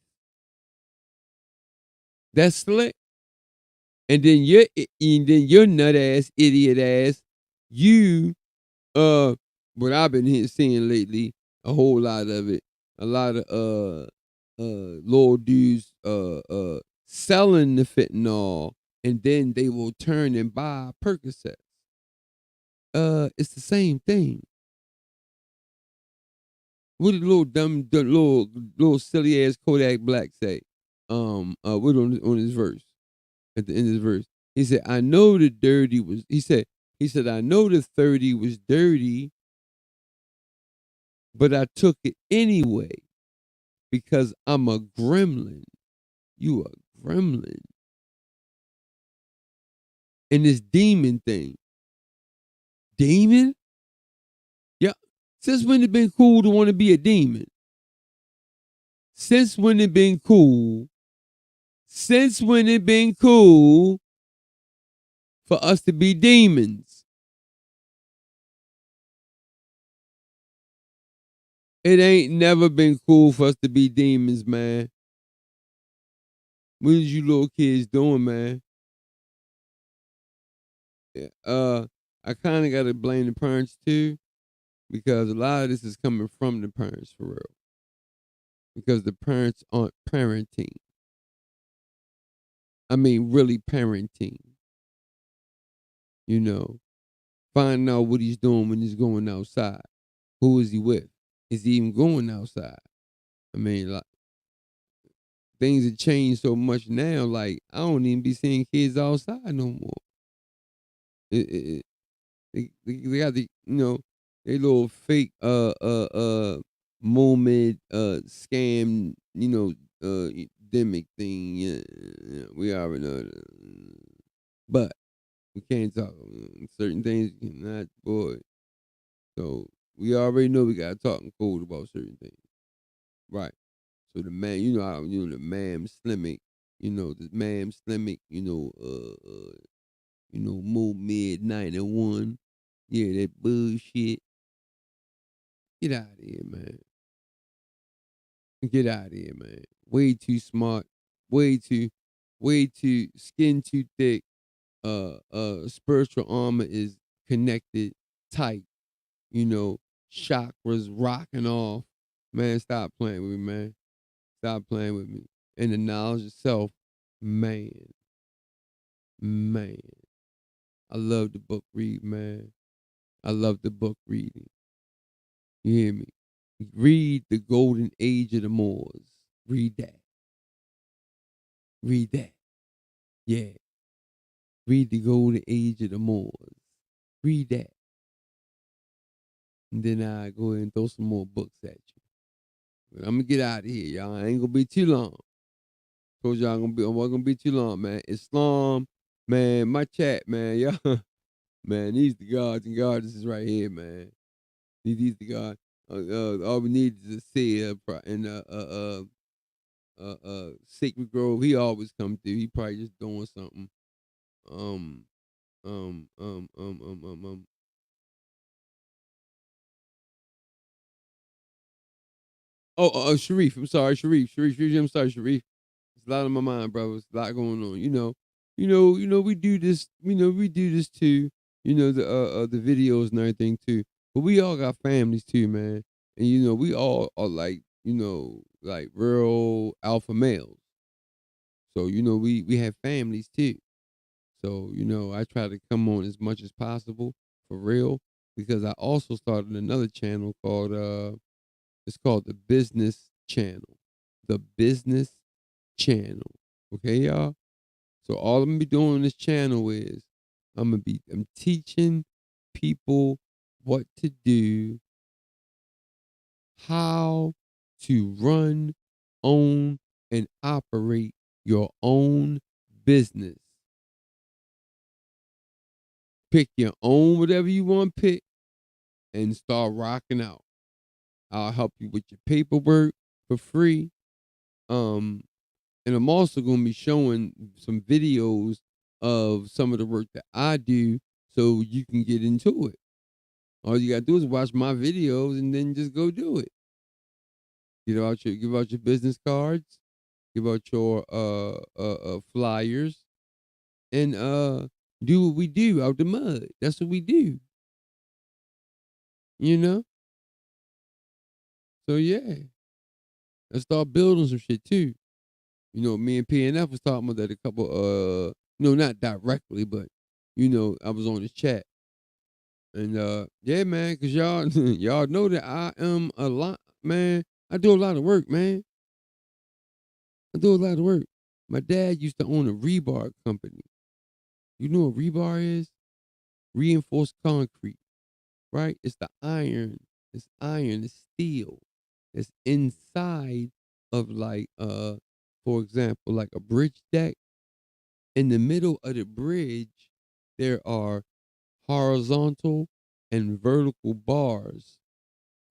[SPEAKER 4] That's slick. And then your nut ass, idiot ass, you what I've been seeing lately, a whole lot of it, a lot of little dudes selling the fentanyl, and then they will turn and buy Percocets. It's the same thing. What did little silly ass Kodak Black say? What on his verse? At the end of his verse, he said, "I know the dirty was." He said, "I know the 30 was dirty, but I took it anyway because I'm a gremlin." You a gremlin. And this demon thing. Demon? Yeah. Since when it been cool to want to be a demon? Since when it been cool? Since when it been cool for us to be demons? It ain't never been cool for us to be demons, man. What is you little kids doing, man? I kind of got to blame the parents too, because a lot of this is coming from the parents for real. Because the parents aren't parenting. I mean, really parenting. Finding out what he's doing when he's going outside. Who is he with? Is he even going outside? I mean, like, things have changed so much now. Like, I don't even be seeing kids outside no more. They got the they little fake moment scam demic thing. Yeah, we already know that. But we can't talk certain things. Not boy. So we already know we gotta talk in code about certain things, right? So the man, how the man Slimmick, the man Slimmick, Mo Mid 91, yeah, that bullshit. Get out of here, man. Get out of here, man. Way too smart. Way too skin too thick. Spiritual armor is connected tight. You know, chakras rocking off. Man, stop playing with me, man. Stop playing with me. And the knowledge of self, man. I love the book read, man. I love the book reading. You hear me? Read The Golden Age of the Moors. Read that. Read that. Yeah. Read The Golden Age of the Moors. Read that. And then I go ahead and throw some more books at you. But I'm gonna get out of here, y'all. I ain't gonna be too long. Told y'all I'm not gonna be too long, man. Islam, man, my chat, man, y'all. Man, these the gods and goddesses right here, man. These the God. All we need is a seer and Sacred Grove. He always come through. He probably just doing something. Um, um, um, um, um, um, um. Sharif. I'm sorry, Sharif. Sharif. I'm sorry, Sharif. It's a lot on my mind, bro. It's a lot going on. We do this. We do this too. The videos and everything too. But we all got families too, man. And we all are like like real alpha males. So we have families too. So I try to come on as much as possible for real because I also started another channel called it's called the Business Channel. The Business Channel. Okay, y'all? So all I'm gonna be doing on this channel is I'm teaching people what to do, how to run, own, and operate your own business. Pick your own whatever you want to pick and start rocking out. I'll help you with your paperwork for free. And I'm also going to be showing some videos of some of the work that I do so you can get into it. All you got to do is watch my videos and then just go do it. Give out your business cards, give out your flyers, and do what we do out the mud. That's what we do. So yeah. Let's start building some shit too. Me and PNF was talking about that a couple not directly, but I was on his chat. And yeah, man, cause y'all y'all know that I am a lot, man. I do a lot of work, man. I do a lot of work. My dad used to own a rebar company. You know what rebar is? Reinforced concrete, right? It's the iron. It's iron, it's steel. It's inside of like for example, like a bridge deck. In the middle of the bridge, there are horizontal and vertical bars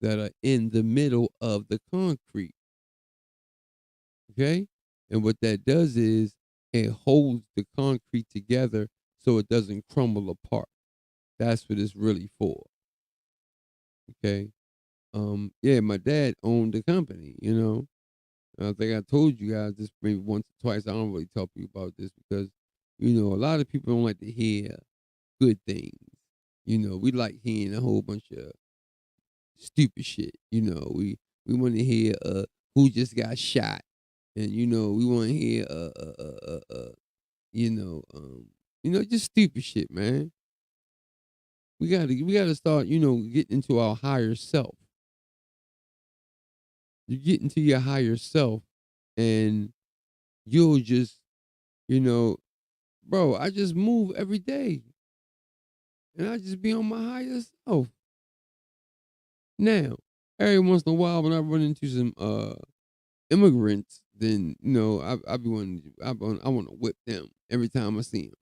[SPEAKER 4] that are in the middle of the concrete. Okay? And what that does is it holds the concrete together so it doesn't crumble apart. That's what it's really for. Okay? Yeah, my dad owned the company, I think I told you guys this maybe once or twice. I don't really tell people about this because, a lot of people don't like to hear good things. We like hearing a whole bunch of stupid shit. We want to hear who just got shot, and we want to hear just stupid shit, man. We gotta start getting into our higher self. You get into your higher self, and you'll just bro. I just move every day, and I just be on my higher self. Now, every once in a while, when I run into some immigrants, then I be wanting I want to whip them every time I see them.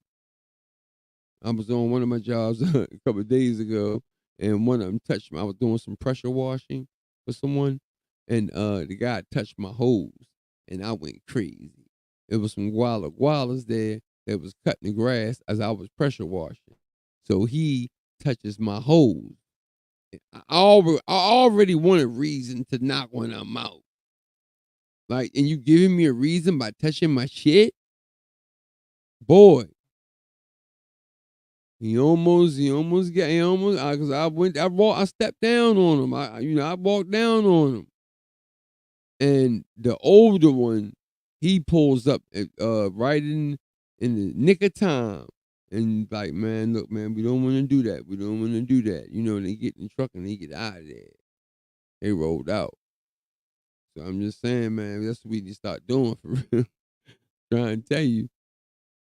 [SPEAKER 4] I was on one of my jobs a couple of days ago, and one of them touched me. I was doing some pressure washing for someone, and the guy touched my hose, and I went crazy. It was some gualas there that was cutting the grass as I was pressure washing. So he touches my hose, I already want a reason to knock one of them out. Like, and you giving me a reason by touching my shit? Boy. Cause I stepped down on him. I walked down on him. And the older one, he pulls up right in the nick of time. And like, man, look, man, we don't want to do that. We don't want to do that. They get in the truck and they get out of there. They rolled out. So I'm just saying, man, that's what we need to start doing for real. Trying to tell you.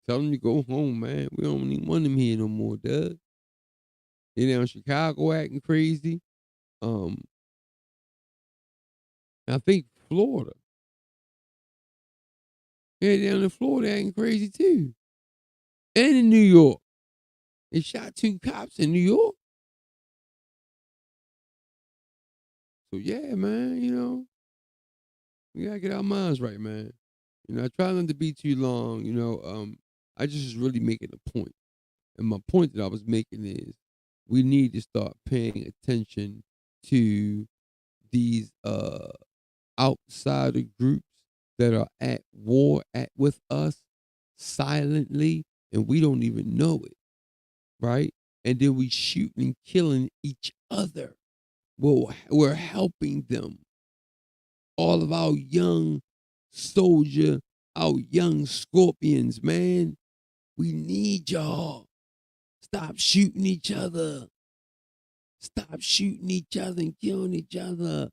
[SPEAKER 4] Tell them to go home, man. We don't even want them here no more, Doug. They down in Chicago acting crazy. I think Florida. Yeah, down in Florida acting crazy too. And in New York. They shot 2 cops in New York. So yeah, man, we gotta get our minds right, man. I try not to be too long, I just was really making a point. And my point that I was making is we need to start paying attention to these outsider groups that are at war with us silently, and we don't even know it, right? And then we shooting and killing each other. Well, we're helping them. All of our young soldier, our young scorpions, man. We need y'all. Stop shooting each other. Stop shooting each other and killing each other.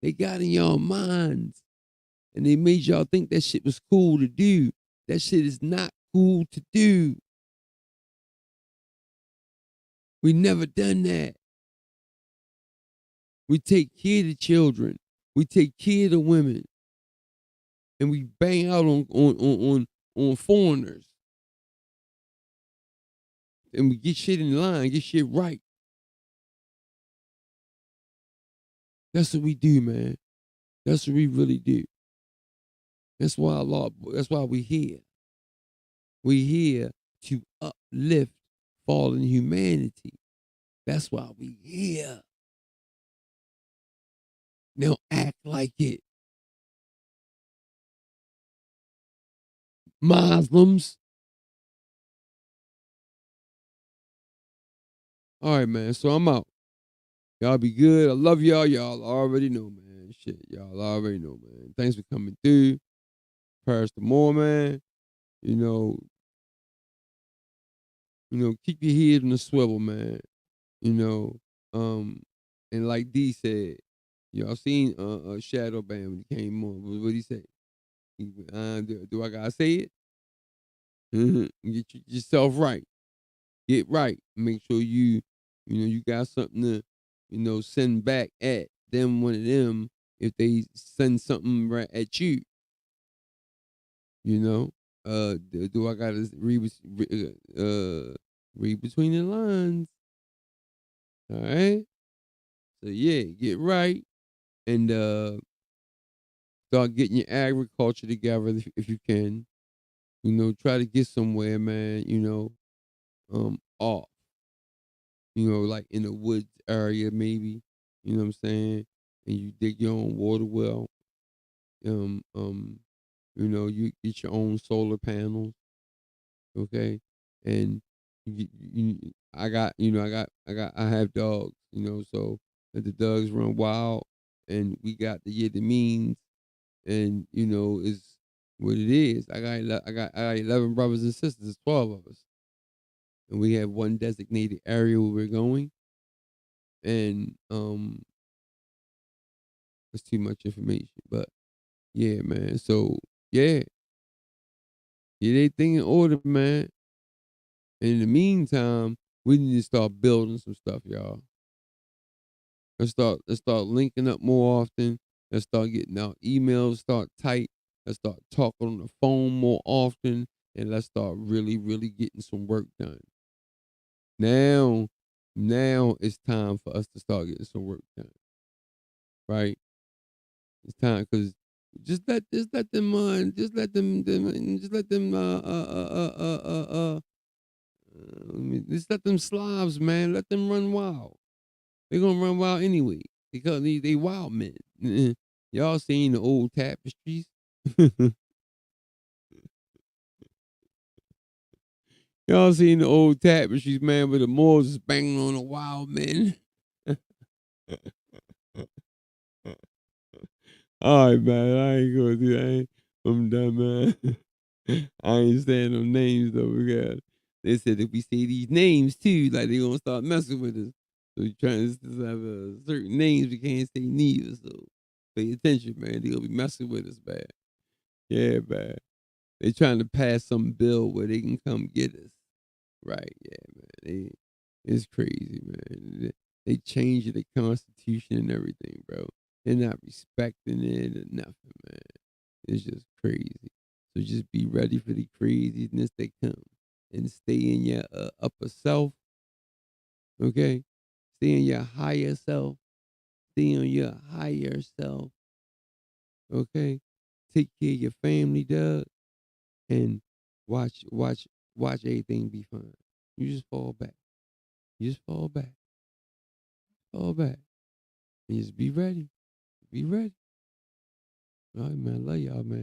[SPEAKER 4] They got in y'all minds. And they made y'all think that shit was cool to do. That shit is not cool to do. We never done that. We take care of the children. We take care of the women. And we bang out on foreigners. And we get shit in line, get shit right. That's what we do, man. That's what we really do. That's why we here. We here to uplift fallen humanity. That's why we here. Now act like it. Muslims. All right, man. So I'm out. Y'all be good. I love y'all. Y'all already know, man. Shit, y'all already know, man. Thanks for coming through. Paris the more, man. Keep your head on the swivel, man. And like D said, y'all seen Shadow Band when he came on. What he say? Do I gotta say it? Get yourself right. Get right. Make sure you got something to, send back at them. One of them, if they send something right at you, do I gotta read between the lines? All right. So yeah, get right and start getting your agriculture together if you can. Try to get somewhere, man. Off. Like in the woods area, maybe. You know what I'm saying? And you dig your own water well. You get your own solar panels. Okay, and I have dogs. So let the dogs run wild, and we got the means, and is what it is. I got 11 brothers and sisters. It's 12 of us, and we have one designated area where we're going, and that's too much information, but yeah, man. So yeah, get everything in order, man. And in the meantime, we need to start building some stuff, y'all. Let's start linking up more often. Let's start getting our emails start tight. Let's start talking on the phone more often, and let's start really, really getting some work done. Now it's time for us to start getting some work done. Right? It's time because just let them just let them just let them Slavs, man, let them run wild. They're gonna run wild anyway because they wild men. Y'all seen the old tapestries? Y'all seen the old tapestries, man, with the Moors is banging on the wild men. All right, man. I ain't gonna do that. I'm done, man. I ain't saying no names though, because they said if we say these names too, like they gonna start messing with us. So we trying to have certain names we can't say neither. So pay attention, man. They gonna be messing with us, man. Yeah, man. They trying to pass some bill where they can come get us. Right? Yeah, man. It's crazy, man. They changed the Constitution and everything, bro. They're not respecting it or nothing, man. It's just crazy. So just be ready for the craziness that comes and stay in your upper self, okay? Stay in your higher self. Stay on your higher self, okay? Take care of your family, Doug, and watch everything be fine. You just fall back. You just fall back. Fall back. And just be ready. Be ready. All right, man. I love y'all, man.